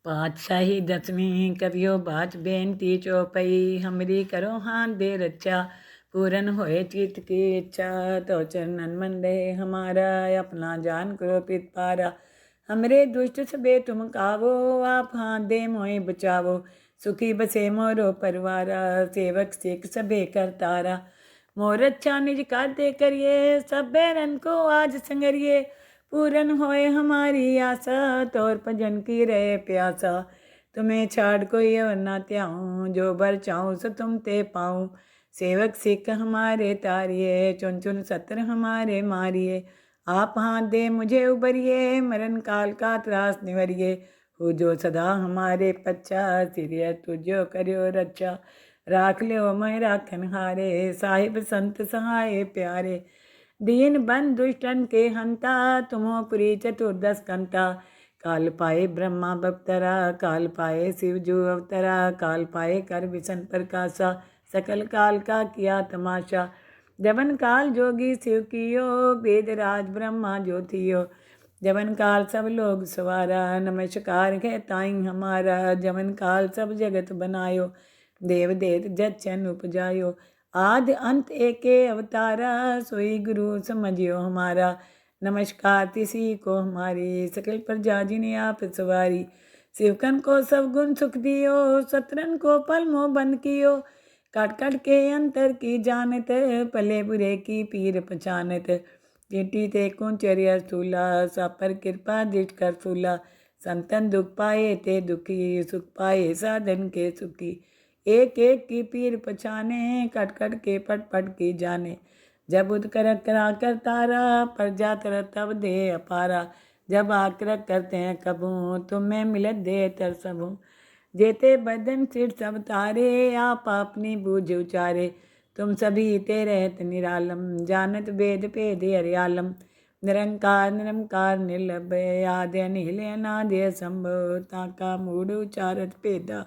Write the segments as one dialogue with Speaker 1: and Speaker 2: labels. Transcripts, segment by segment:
Speaker 1: पातशाही दसवीं करियो बात बेनती चौपई हमरी करो हाथ दे रचा पूरन होए चित की इच्छा तो चरणन मन रहे हमारा अपना जान करो पित पारा हमरे दुष्ट सबे तुम कावो आप हाथ दे मोए बचावो सुखी बसे मोरो परवारा सेवक सिख सबे करतारा मोर अच्छा निज कार्य करिए सब बैरन को आज संगरिए पूरन होए हमारी आशा तोर भजन की रहे प्यासा तुम्हें छाड़ कोई और ना त्याऊं जो बर चाहूं सो तुम ते पाऊं सेवक सिख हमारे तारिये चुन चुन सत्र हमारे मारिये आप हाथ दे मुझे उबरिए मरण काल का त्रास निवरिए हो जो सदा हमारे पच्चा सिरिय तुझो करियो रक्षा राख लियो मैं राखन हारे साहिब संत सहाय प्यारे दीन बंद दुष्टन के हंता तुमो पुरी चतुर्दश कंता काल पाए ब्रह्मा बप्तरा काल पाए शिव जो अवतरा काल पाए कर विसन प्रकाशा सकल काल का किया तमाशा जबन काल जोगी शिव कियो वेद राज ब्रह्मा ज्योतियो जबन काल सब लोग सवारा नमस्कार है ताई हमारा जबन काल सब जगत बनायो देव देत जचन उपजायो आदि अंत एके अवतारा सोई गुरु समझियो हमारा नमस्कार तिसी को हमारी सकल प्रजा जिन्हें आप सवारी शिवकन को सब गुण सुख दियो सतरन को पल मोह बंद कियो काट काट के अंतर की जानत पले बुरे की पीर पहचानत चिट्ठी ते कुंचर्य स्थूला सा पर कृपा दृष्ट कर फूला संतन दुख पाए ते दुखी सुख पाए साधन के सुखी एक एक की पीर पछाने कट कट के पट पट की जाने जब उदकर करा कर तारा पर जातर तब दे अपारा जब आकर करते हैं कबू तुम्हें मिलत दे तर सबू जेते बदन सिर सब तारे आप अपनी बूझ उचारे तुम सभी ते रहत निरालम जानत वेद भेद हरियालम निरंकार निरंकार निर्लभ आदि अनिल अनादि संभव ताका मूढ़ उचारत भेदा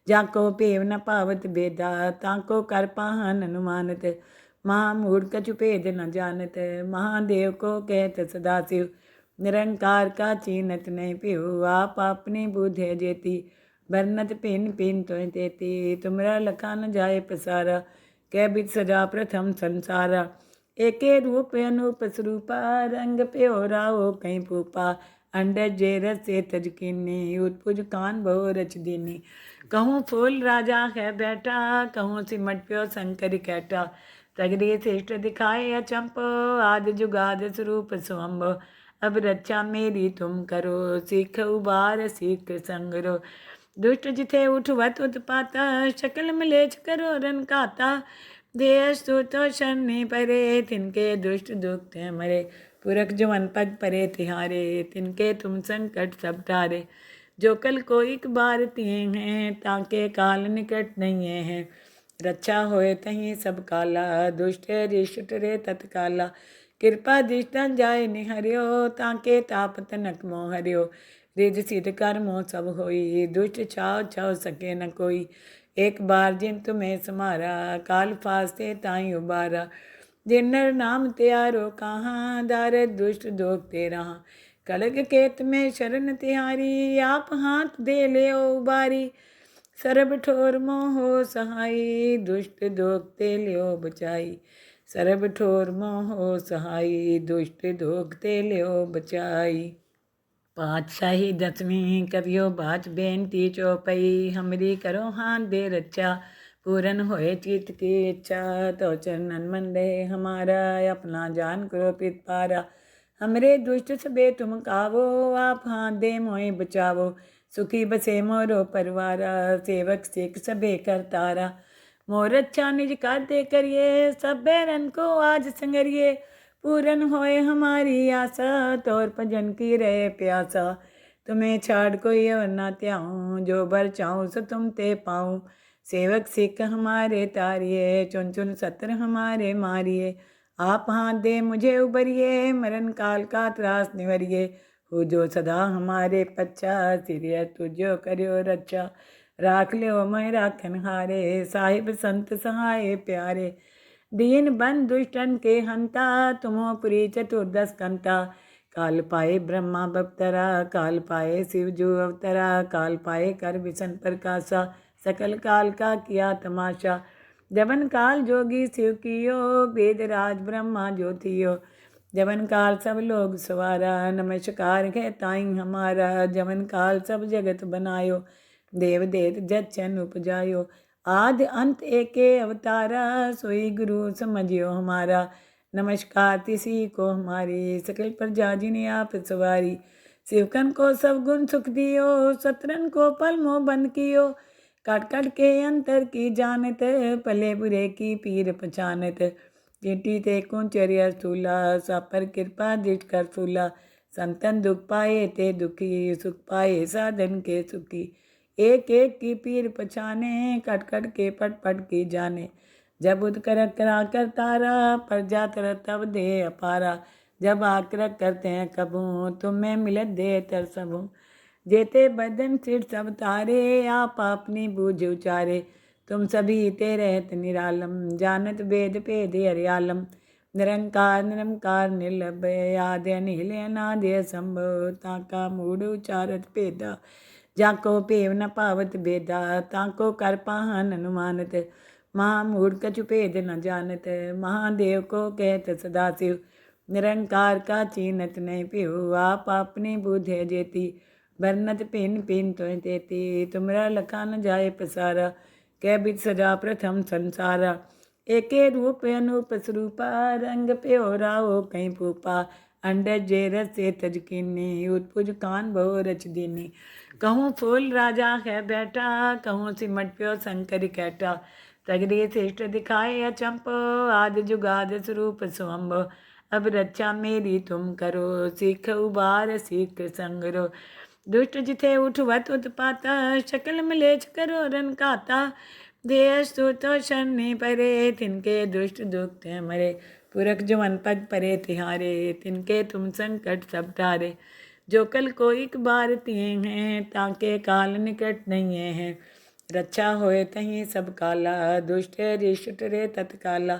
Speaker 1: जाको भेव न पावत बेदा ताको कर पाहन अनुमानत महामूढ़ कछु भेद न जानत महादेव को कहत सदाशिव निरंकार का चीनत नहीं पिहु आप अपनी बुद्धे जेती बरनत पिन पिन तो तेती तुमरा लखा न जाए पसारा कै बिद सजा प्रथम संसारा एके रूप अनूप स्वरूपा रंग पे हो राहो कहीं पूपा अंडज जे रस से तजकिनी उत्पुज कान बहु रच दीनी कहूँ फूल राजा है बैठा कहूँ सिमट प्यो शंकर कैटा सगरी श्रेष्ठ दिखाए अचंप आदि जुगाद स्वरूप स्वम्भ अब रक्षा मेरी तुम करो सीख उबार सीख संगरो दुष्ट जिथे उठवत उत्पाता शकल मलेच करो रन काता देश तो शनि परे तिनके दुष्ट दुख मरे पुरख जुवन पग परे तिहारे तिनके तुम संकट सब टारे जो कल को एक बार तिए हैं ताके काल निकट नहीं हैं रक्षा होए तहीं सब काला दुष्ट रिष्ट रे तत्काला कृपा दृष्टन जाय निहरियो ताके ताप तनक मोह हरियो रिज सिद्ध कर्मो सब होई दुष्ट छाव छाव सके न कोई एक बार जिन तुम्हें समारा काल फास्ते ताई उबारा जिन्नर नाम त्यारो कहाँ दार दुष्ट दोख तेरा कलग केत में शरण तिहारी आप हाथ दे ले उबारी सरब ठोर मोहो सहाई दुष्ट दोखते लियो बचाई सरब ठोर मोहो सहाई दुष्ट दोखते लियो बचाई पातशाही दसवीं करियो बात बेनती चौपई हमरी करो हाथ दे रचा पूरन होए चित की इच्छा तो चरणन मन रहे हमारा अपना जान करो पित पारा हमरे दुष्ट सबे तुम कावो आप हाथ दे मोए बचावो सुखी बसे मोरो परवारा सेवक सिख सबे करतारा मोर अच्छा निज कार्य करिए सब बैरन को आज संगरिए पूरन होए हमारी आशा तोर भजन की रहे प्यासा तुम्हें छाड़ कोई और ना त्याऊं जो बर चाहूं सो तुम ते पाऊं सेवक सिख हमारे तारिये चुन चुन सत्र हमारे मारिये आप हाथ दे मुझे उबरिए मरण काल का त्रास निवरिए हो जो सदा हमारे पच्चा सिरिय तुझो करियो रक्षा राख लियो मैं राखन हारे साहिब संत सहाय प्यारे दीन बंद दुष्टन के हंता तुमो पुरी चतुर्दश कंता काल पाए ब्रह्मा बप्तरा, काल पाए शिव जो अवतरा, काल पाए कर विसन प्रकाशा, सकल काल का किया तमाशा। जबन काल जोगी शिव कियो, वेद राज ब्रह्मा ज्योतियो, जबन काल सब लोग सवारा, नमस्कार है ताई हमारा। जबन काल सब जगत बनायो, देव देत जचन उपजायो, आदि अंत एके अवतारा, सोई गुरु समझियो हमारा। नमस्कार तिसी को हमारी, सकल प्रजा जिन्हें आप सवारी। शिवकन को सब गुण सुख दियो, सतरन को पल मोह बंद कियो, काट काट के अंतर की जानत, भले बुरे की पीर पहचानत। चींटी ते कुंचरिया स्थूला, सापर कृपा दृष्ट कर फूला, संतन दुख पाए ते दुखी, सुख पाए साधन के सुखी। एक एक की पीर पछाने, कट कट के पट पट की जाने। जब उद कर करा कर तारा, पर जात तब दे अपारा। जब आकर करते हैं कबू, तुम्हें मिलत दे तर सबू। जेते बदन सिर सब तारे, आप अपनी बूझ उचारे। तुम सभी ते रहत निरालम, जानत वेद भेद हरियालम। निरंकार निरंकार निर्लभय, आदि अनिल अनादि असंभव। ताका मूढ़ उचारत भेदा, जाको भेव न पावत बेदा। ताको कर पाहन अनुमानत, महामूढ़ कछु भेद न जानत। महादेव को कहत सदाशिव, निरंकार का चीनत नहीं पिहु। आप अपनी बुद्धे जेती, बरनत पिन पिन तो तेती। तुमरा लखा न जाए पसारा, कै बिच सजा प्रथम संसारा। एके रूप अनूप स्वरूपा, रंग प्योरा हो कहीं पूपा। अंडज जे रस से तजकिनी, उत्पुज कान बहु रच दीनी। कहूँ फूल राजा है बैठा, कहूँ सिमट प्यो शंकर कैटा। तगरी श्रेष्ठ दिखाए अचंप, आदि जुगाद स्वरूप स्वम्भ। अब रक्षा मेरी तुम करो, सीख उबार सीख संगरो। दुष्ट जिथे उठवत उत्पाता, शकल मलेच करो रन काता। देश तो शनि परे, तिनके दुष्ट दुख मरे। पुरख जुमन पग परे तिहारे, तिनके तुम संकट सब टारे। जो कल को एक बार तिए हैं, ताके काल निकट नहीं है। रक्षा होए तहीं सब काला, दुष्ट रिष्ट रे तत्काला।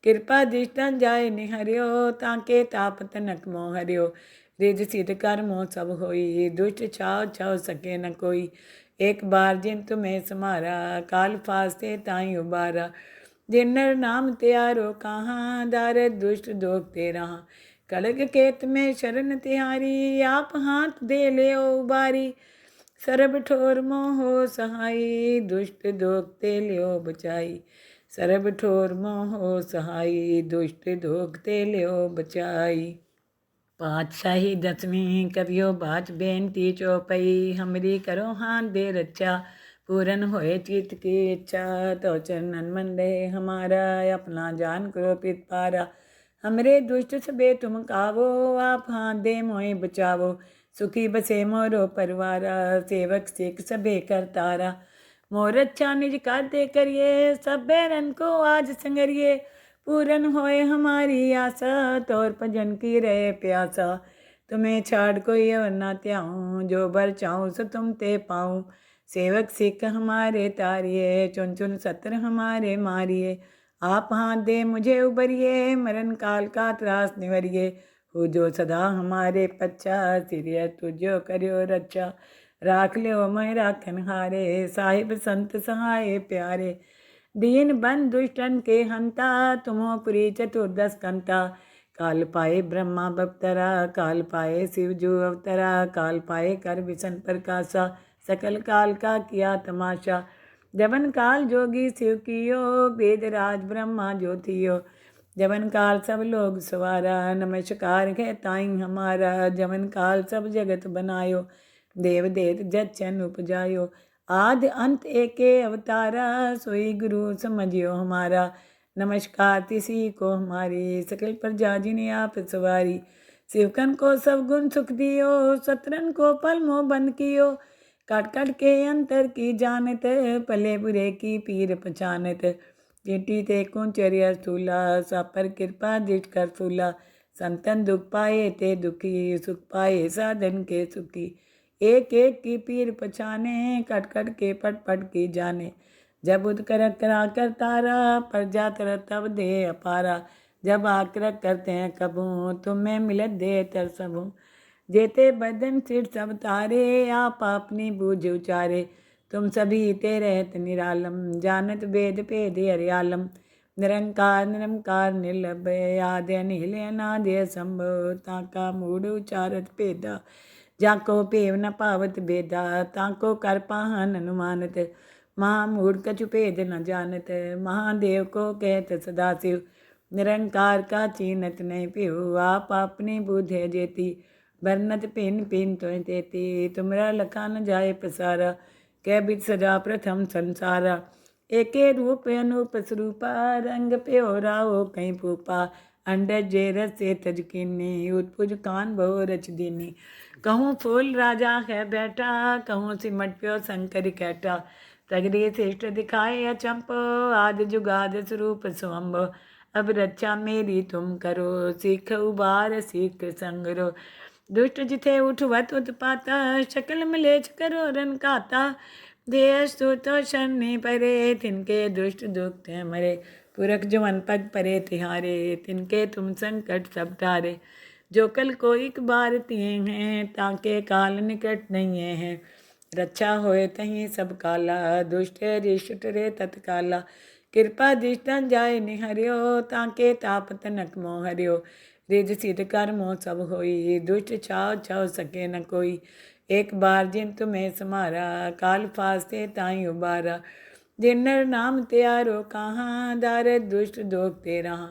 Speaker 1: कृपा दृष्टन जाय निहरियो, ताके ताप तनक मोह हरियो। रिज सिद्ध कर्मों सब होई, दुष्ट छाव छाव सके न कोई। एक बार जिन तुम्हें समारा, काल फास्ते ताई उबारा। जिन नर नाम त्यारो कहाँ, दारद दुष्ट दोख ते रहा। कड़ग केत में शरण तिहारी, आप हाथ दे ले उबारी। सरब ठोर मोहो सहाई, दुष्ट दोख ते लियो बचाई। सरब ठोर मोहो सहाई, दुष्ट दोख ते लियो बचाई। पातशाही दसवीं कवियो बाच बेनती चौपई, हमरी करो हाथ दे रक्षा। पूरन होए चित की इच्छा, तो चरणन मन रहे हमारा। अपना जान करो पित पारा, हमरे दुष्ट सबे तुम कावो। आप हाथ दे मोए बचावो, सुखी बसे मोरो परवारा। सेवक सिख सबे करतारा, मोर अच्छा निज कार्य करिए। सब बैरन को आज संगरिए, पूरन होए हमारी आशा। तोर भजन की रहे प्यासा, तुम्हें छाड़ कोई और ना त्याऊँ। जो बर चाहूँ सो तुम ते पाऊँ। सेवक सिख हमारे तारिए, चुन चुन सत्र हमारे मारिए। आप हाथ दे मुझे उबरिए, मरण काल का त्रास निवरिए। हो जो सदा हमारे पच्छा, सिरिय तुझो करियो रक्षा। राख लियो मैं राखन हारे, साहिब संत सहाय प्यारे। दीन बन दुष्टन के हंता, तुमो पुरी चतुर्दश कंता। काल पाए ब्रह्मा बप्तरा, काल पाए शिव जो अवतरा। काल पाए कर विसन प्रकाशा, सकल काल का किया तमाशा। जबन काल जोगी शिव कियो, वेद राज ब्रह्मा ज्योतियो। जबन काल सब लोग सवारा, नमस्कार है ताई हमारा। जबन काल सब जगत बनायो, देव देत जचन उपजायो। आदि अंत एके अवतारा, सोई गुरु समझियो हमारा। नमस्कार तिसी को हमारी, सकल प्रजा जिन्हें आप सवारी। शिवकन को सब गुण सुख दियो, सतरन को पल मोह बंद कियो। काट काट के अंतर की जानत, भले बुरे की पीर पहचानत। चींटी ते कुंचरिया स्थूला, सापर कृपा दृष्ट कर फूला। संतन दुख पाए ते दुखी, सुख पाए साधन के सुखी। एक एक की पीर पछाने, कट कट के पट पट की जाने। जब उद कर करा कर तारा, पर जात तब दे अपारा। जब आकर करते हैं कबू, तुम्हें मिलत दे तर सबू। जेते बदन सिर सब तारे आप अपनी बूझ उचारे। तुम सभी ते रहत निरालम जानत वेद भेद हरियालम। निरंकार निरंकार निर्लभय आदि अनिल अनादि असंभव ताका मूढ़ उचारत भेदा। जाको भेव न पावत बेदा ताको कर पाहन अनुमानत। महामूढ़ कछु भेद न जानत महादेव को कहत सदाशिव। निरंकार का चीनत नहीं पिहु आप अपनी बुद्धे जेती। बरनत पिन पिन तो तेती तुमरा लखा न जाए प्रसारा। कै बिद सजा प्रथम संसारा। एके रूप अनूप स्वरूपा रंग प्योरा हो कहीं पूपा। अंडज जे रस से तज कीनी उत्पुज कान बहु रच दीनी। कहूँ फूल राजा है बैठा कहूँ सिमट प्यो शंकर कैटा। तगड़े श्रेष्ठ दिखाए अचंप आदि जुगाद स्वरूप स्वम्भ। अब रक्षा मेरी तुम करो सीख उबार सीख संगरो। दुष्ट जिथे उठवत उत्पाता शकल मलेच करो रन काता। देश तो शनि परे तिनके दुष्ट दुख मरे। पुरख जवन पद परे तिहारे तिनके तुम संकट सब टारे। जो कल को एक बार तिए हैं ताके काल निकट नहीं है। रक्षा होए तहीं सब काला दुष्ट रिष्ट रे तत्काला। कृपा दृष्टन जाय निहरियो ताके ताप तनक मोह हरियो। रिज सिद्ध कर्मो सब होई दुष्ट छाव छाव सके न कोई। एक बार जिन तुम्हें समारा काल फास्ते ताई उबारा। जिन नर नाम त्यारो कहाँ दारद दुष्ट दोख ते रहा।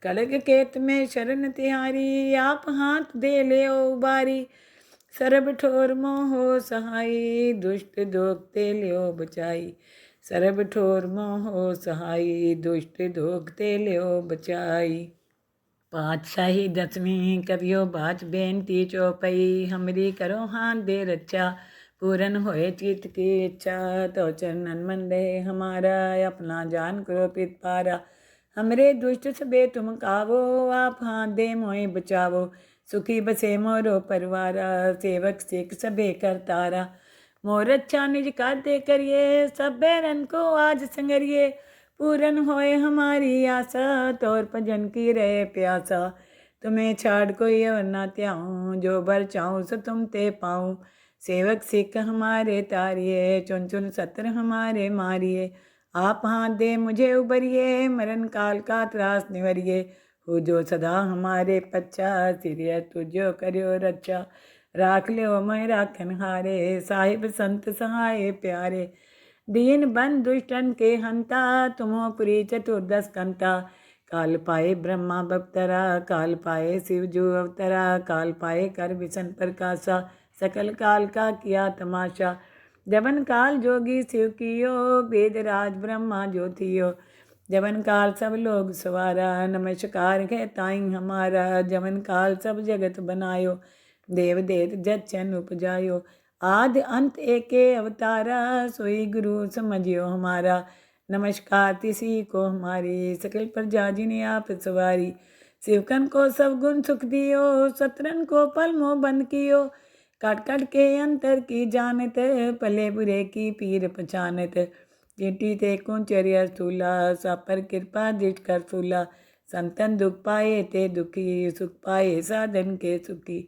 Speaker 1: कलग केत में शरण तिहारी आप हाथ दे ले उबारी। सरब ठोर मोहो सहाई दुष्ट दोख ते लियो बचाई। सरब ठोर मोहो सहाई दुष्ट दोख ते लियो बचाई। पातशाही दसवीं करियो बाच बेनती चौपई। हमरी करो हाथ दे रक्षा पूरन होए चित की इच्छा। तो चरणन मन रहे हमारा अपना जान करो पित पारा। हमरे दुष्ट सबे तुम कावो आप हाथ दे मोए बचावो। सुखी बसे मोरो परवारा सेवक सिख सबे करतारा। मोर अच्छा निज कार्य करिए सब बैरन को आज संगरिए। पूरन होए हमारी आशा तोर भजन की रहे प्यासा। तुम्हें छाड़ कोई और ना त्याऊँ जो बर चाहूँ सो तुम ते पाऊँ। सेवक सिख हमारे तारिये चुन चुन सत्र हमारे मारिए। आप हाथ दे मुझे उबरिए मरण काल का त्रास निवरिए। हो जो सदा हमारे पच्चा सिरिय तुझो करियो रक्षा। राख लियो मैं राखन हारे साहिब संत सहाय प्यारे। दीन बन दुष्टन के हंता तुमो पुरी चतुर्दश कंता। काल पाए ब्रह्मा बप्तरा काल पाए शिव जो अवतरा। काल पाए कर विसन प्रकाशा सकल काल का किया तमाशा। जबन काल जोगी शिव कियो वेद राज ब्रह्मा ज्योतियो। जबन काल सब लोग सवारा नमस्कार है ताई हमारा। जबन काल सब जगत बनायो देव देत जचन उपजायो। आदि अंत एके अवतारा सोई गुरु समझियो हमारा। नमस्कार तिसी को हमारी सकल प्रजा जिन्हें आप सवारी। शिवकन को सब गुण सुख दियो सत्रन को पल मोह बंद कियो। काट काट के अंतर की जानत पले बुरे की पीर पहचानत। चिट्ठी ते कुंचर्य स्थूला सा पर कृपा दृष्ट कर फूला। संतन दुख पाए ते दुखी सुख पाए साधन के सुखी।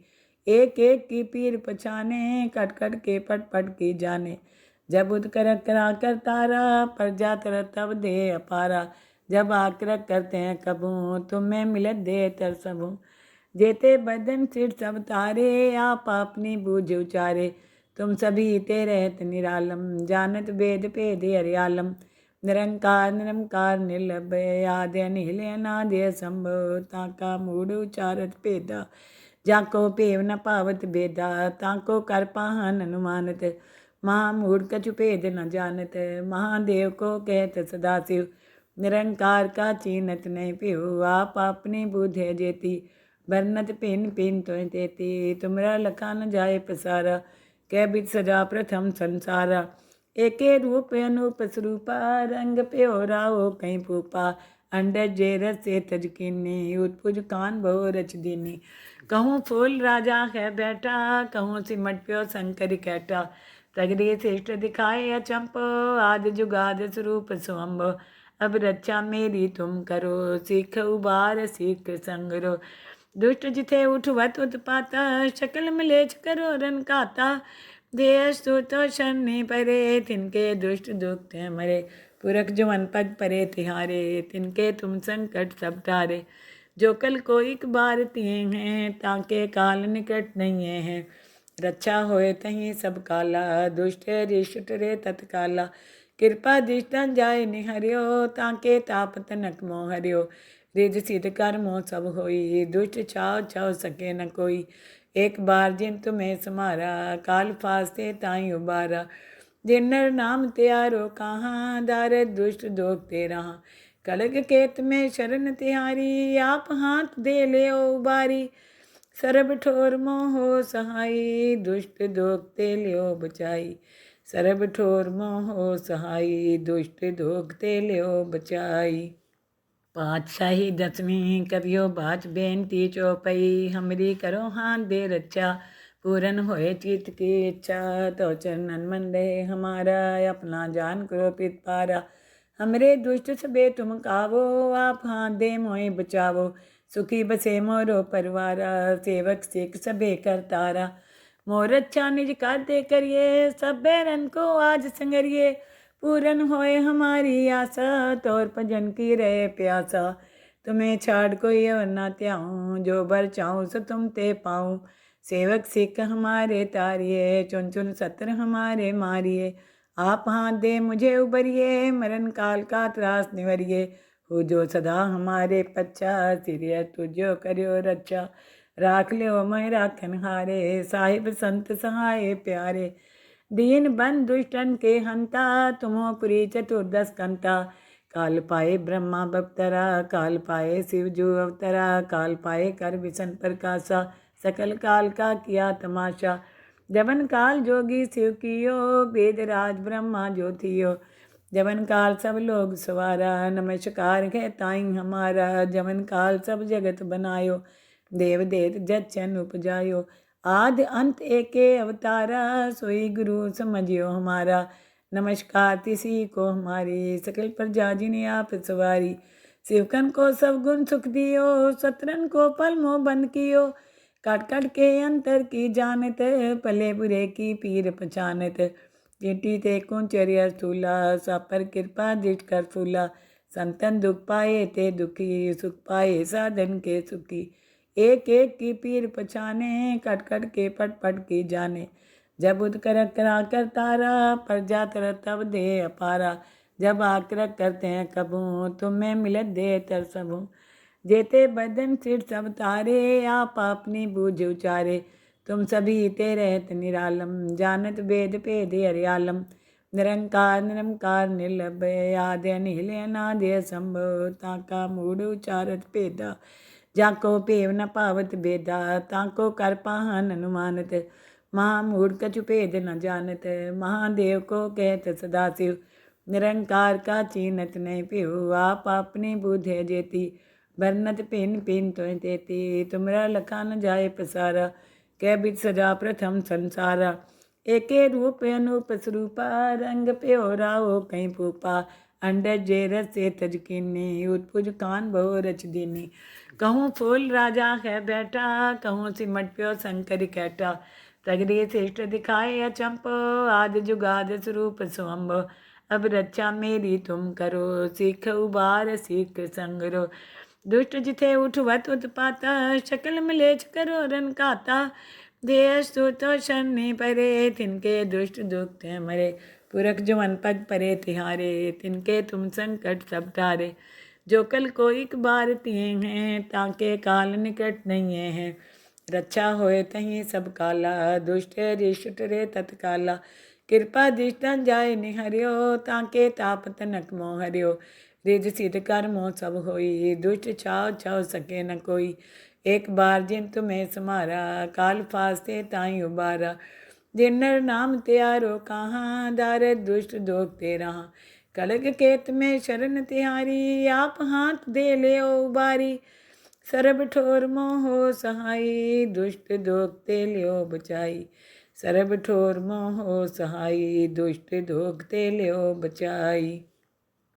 Speaker 1: एक एक की पीर पछाने कट कट के पट पट की जाने। जब उदकर करा कर तारा पर जातर तब दे अपारा। जब आकर करते हैं कबू तुम्हें मिलत दे तर सबू। जेते बदन सिर सब तारे आप अपनी बूझ उचारे। तुम सभी ते रहत निरालम जानत वेद भेद हरियालम। निरंकार निरंकार निर्लभय आदि अनिल अनादि असंभव ताका मूढ़ उचारत भेदा। जाको भेव न पावत बेदा ताको कर पाहन अनुमानत। महामूढ़ कछु भेद न जानत महादेव को कहत सदाशिव। निरंकार का चीनत नहीं पिहु आप अपनी बुद्धे जेती। बरनत पिन पिन तो तेती तुमरा लखा न जाए प्रसारा। कै बिद सजा प्रथम संसारा। एके रूप अनूप स्वरूपा रंग प्योरा हो कहीं पूपा। अंडज जे रस से तज कीनी उत्पुज कान बहु रच दीनी। कहूँ फूल राजा है बैठा कहूँ सिमट प्यो शंकर कैटा। तगड़े श्रेष्ठ दिखाए अचंप आदि जुगाद स्वरूप स्वम्भ। अब रक्षा मेरी तुम करो सीख उबार सीख संगरो। दुष्ट जिथे उठवत उत्पाता शकल मलेच करो रन काता देश तो शनि परे तिनके दुष्ट दुख मरे पुरख जुमन पग परे तिहारे तिनके तुम संकट सब टारे जो कल को एक बार तिए हैं ताके काल निकट नहीं है रक्षा होए तहीं सब काला दुष्ट रिष्ट रे तत्काला कृपा दृष्टन जाय निहरियो ताके ताप तनक मोह हरियो रिज सिद्ध कर मोह सब होई दुष्ट छाव छाव सके न कोई एक बार जिन तुम्हें समारा काल फास्ते ताई उबारा जिन नर नाम त्यारो कहाँ दार दुष्ट दोख तेरा कलग केत में शरण तिहारी आप हाथ दे ले उबारी सरब ठोर मोहो सहाई दुष्ट दोखते लियो बचाई सरब ठोर मोहो सहाई दुष्ट दोखते लियो बचाई पातशाही दसवीं करियो बाच बेनती चौपई हमरी करो हाथ दे रक्षा पूरन होए चित की इच्छा तो चरणन मन रहे हमारा अपना जान करो पित पारा हमरे दुष्ट सबे तुम कावो आप हाथ दे मोए बचावो सुखी बसे मोरो परवारा सेवक सिख सबे करतारा मोर अच्छा निज कार्य करिए सब बैरन को आज संगरिए पूरन होए हमारी आशा तोर भजन की रहे प्यासा तुम्हें छाड़ कोई और ना त्याऊँ जो बर चाहूँ सो तुम ते पाऊँ सेवक सिख हमारे तारिए चुन चुन सत्र हमारे मारिए आप हाथ दे मुझे उबरिए मरण काल का त्रास निवरिए हो जो सदा हमारे पच्चा सिरिय तुझो करियो रक्षा राख लियो मैं राखन हारे साहिब संत सहाय प्यारे दीन बन दुष्टन के हंता तुमो पुरी चतुर्दश कंता काल पाए ब्रह्मा बप्तरा काल पाए शिव जो अवतरा काल पाए कर विसन प्रकाशा सकल काल का किया तमाशा जबन काल जोगी शिव कियो वेद राज ब्रह्मा ज्योतियो जबन काल सब लोग सवारा नमस्कार है ताई हमारा जबन काल सब जगत बनायो देव देत जचन उपजायो आदि अंत एके अवतारा सोई गुरु समझियो हमारा नमस्कार तिसी को हमारी सकल प्रजा जिन्हें आप सवारी शिवकन को सब गुण सुख दियो सत्रन को पल मोह बंद कियो काट काट के अंतर की जानत पले बुरे की पीर पहचानत चिट्ठी ते कुंचरिया स्थूला सा पर कृपा दृष्ट कर फूला संतन दुख पाए ते दुखी सुख पाए साधन के सुखी एक एक की पीर पछाने कट कट के पट पट की जाने जब उद कर करा कर तारा पर जात तब दे अपारा जब आकर करते हैं कबू तुम्हें मिलत दे तर सबू जेते बदन सिर सब तारे आप अपनी बूझ उचारे तुम सभी ते रहत निरालम जानत वेद भेद हरियालम निरंकार निरंकार निर्लभय आदि अनिल अनादि संभव ताका मूढ़ उचारत भेदा जाको भेव न पावत बेदा ताको कर पाहन अनुमानत महामूढ़ कछु भेद न जानत महादेव को कहत सदाशिव निरंकार का चीनत नहीं पिहु आप अपनी बुद्धे जेती बरनत पिन पिन तो तेती तुमरा लखा न जाए पसारा कै बिच सजा प्रथम संसारा एके रूप अनूप स्वरूपा रंग प्योरा हो कहीं पूपा अंडर जे रसे तजकिनी उत्पुज कान बहु रच दीनी कहूँ फूल राजा है बैठा कहूँ सिमट प्यो शंकर कैटा तगड़ी श्रेष्ठ दिखाए अचंप आदि जुगाद स्वरूप स्वम्भ अब रक्षा मेरी तुम करो सीख उबार सीख संगरो दुष्ट जिथे उठवत उत्पाता शकल मलेच करो रन काता देश तो शनि परे तिनके दुष्ट दुख मरे पुरख जुमन पग परे तिहारे तिनके तुम संकट सब टारे जो कल को एक बार तिए हैं ताके काल निकट नहीं है रक्षा होए तहीं सब काला दुष्ट रिष्ट रे तत्काला कृपा दृष्टन जाय निहरियो ताके ताप तनक मोह हरियो रिज सिद्ध कर मोह सब होई दुष्ट छाव छाव सके न कोई एक बार जिन तुम्हें समारा काल फास्ते ताई उबारा जिन नर नाम त्यारो कहाँ दार दुष्ट दोख तेरा कलग केत में शरण तिहारी आप हाथ दे ले उबारी सरब ठोर मोहो सहाई दुष्ट दोखते लियो बचाई सरब ठोर मोहो सहाई दुष्ट दोखते लियो बचाई।